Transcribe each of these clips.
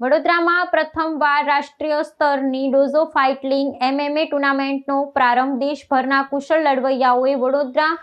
વડોદરામાં પ્રથમવાર રાષ્ટ્રીય સ્તરની ડોઝો ફાઇટલિંગ MMA ટુર્નામેન્ટનો પ્રારંભ. દેશભરના કુશળ લડવૈયાઓએ વડોદરા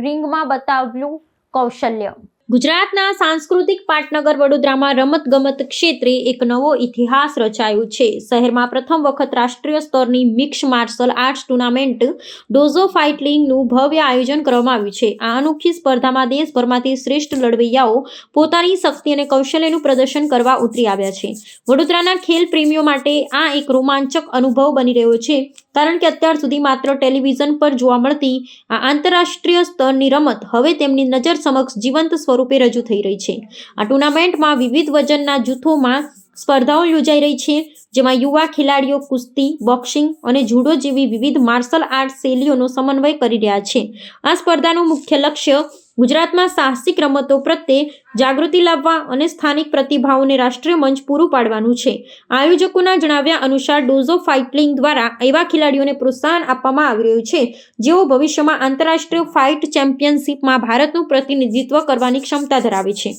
રિંગમાં બતાવ્યું કૌશલ્ય. ગુજરાતના સાંસ્કૃતિક પાટનગર વડોદરામાં રમતગમત ક્ષેત્રે એક નવો ઇતિહાસ રચાયો છે. શહેરમાં પ્રથમ વખત રાષ્ટ્રીય સ્તરની મિક્સ માર્શલ આર્ટ્સ ટુર્નામેન્ટ ડોઝો ફાઇટલિંગનું ભવ્ય આયોજન કરવામાં આવ્યું છે. આ અનોખી સ્પર્ધામાં દેશભરમાંથી શ્રેષ્ઠ લડવૈયાઓ પોતાની શક્તિ અને કૌશલ્યનું પ્રદર્શન કરવા ઉતરી આવ્યા છે. વડોદરાના ખેલ પ્રેમીઓ માટે આ એક રોમાંચક અનુભવ બની રહ્યો છે, કારણ કે અત્યાર સુધી માત્ર ટેલિવિઝન પર જોવા મળતી આ આંતરરાષ્ટ્રીય સ્તરની રમત હવે તેમની નજર સમક્ષ જીવંત સ્વરૂપે રજૂ થઈ રહી છે. આ ટુર્નામેન્ટમાં વિવિધ વજનના જૂથોમાં સ્પર્ધાઓ યોજાઈ રહી છે, જેમાં યુવા ખેલાડીઓ કુસ્તી, બોક્સિંગ અને જુડો જેવી વિવિધ માર્શલ આર્ટ શૈલીઓનો સમન્વય કરી રહ્યા છે. આ સ્પર્ધાનું મુખ્ય લક્ષ્ય ગુજરાતમાં સાહસિક રમતો પ્રત્યે જાગૃતિ લાવવા અને સ્થાનિક પ્રતિભાઓને રાષ્ટ્રીય મંચ પૂરું પાડવાનું છે. આયોજકોના જણાવ્યા અનુસાર ડોઝો ફાઇટલિંગ દ્વારા એવા ખેલાડીઓને પ્રોત્સાહન આપવામાં આવી રહ્યું છે જેઓ ભવિષ્યમાં આંતરરાષ્ટ્રીય ફાઇટ ચેમ્પિયનશિપમાં ભારતનું પ્રતિનિધિત્વ કરવાની ક્ષમતા ધરાવે છે.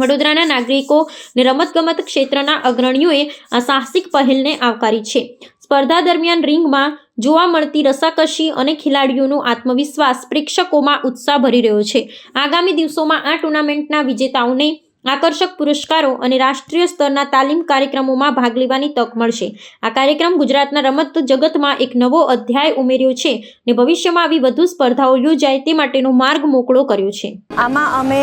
વડોદરાના નાગરિકો અને રમતગમત ક્ષેત્રના અગ્રણીઓએ આ સાહસિક પહેલને આવકારી છે. સ્પર્ધા દરમિયાન રિંગમાં જોવા મળતી રસાકસી અને ખેલાડીઓનો આત્મવિશ્વાસ પ્રેક્ષકોમાં ઉત્સાહ ભરી રહ્યો છે. આગામી દિવસોમાં આ ટુર્નામેન્ટના વિજેતાઓને આકર્ષક પુરસ્કારો અને રાષ્ટ્રીય સ્તરના તાલીમ કાર્યક્રમોમાં ભાગ લેવાની તક મળશે. આ કાર્યક્રમ ગુજરાતના રમત જગતમાં એક નવો અધ્યાય ઉમેર્યો છે અને ભવિષ્યમાં આવી વધુ સ્પર્ધાઓ યોજાય તે માટેનો માર્ગ મોકળો કર્યો છે. આમાં અમે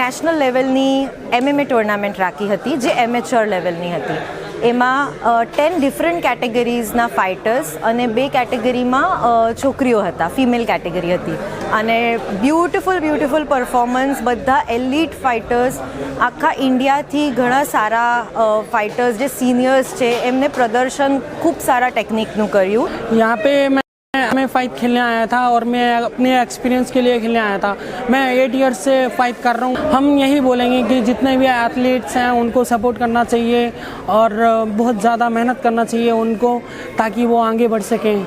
નેશનલ લેવલની MMA ટુર્નામેન્ટ રાખી હતી, જે એમેચ્યોર લેવલની હતી. એમાં 10 ડિફરન્ટ કેટેગરીઝના ફાઇટર્સ અને 2 કેટેગરીમાં છોકરીઓ હતા, ફિમેલ કેટેગરી હતી. અને બ્યુટિફુલ પરફોર્મન્સ, બધા એલિટ ફાઇટર્સ, આખા ઇન્ડિયાથી ઘણા સારા ફાઇટર્સ જે સિનિયર્સ છે એમને પ્રદર્શન ખૂબ સારા ટેકનિકનું કર્યું. यहाँ पे मैं फाइट खेलने आया था और मैं अपने एक्सपीरियंस के लिए खेलने आया था. मैं 8 ईयर्स से फाइट कर रहा हूँ. हम यही बोलेंगे कि जितने भी एथलीट्स हैं उनको सपोर्ट करना चाहिए और बहुत ज़्यादा मेहनत करना चाहिए उनको, ताकि वो आगे बढ़ सकें.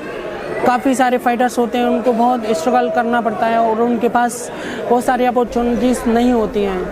काफ़ी सारे फाइटर्स होते हैं, उनको बहुत स्ट्रगल करना पड़ता है और उनके पास बहुत सारी अपॉर्चुनिटीज़ नहीं होती हैं.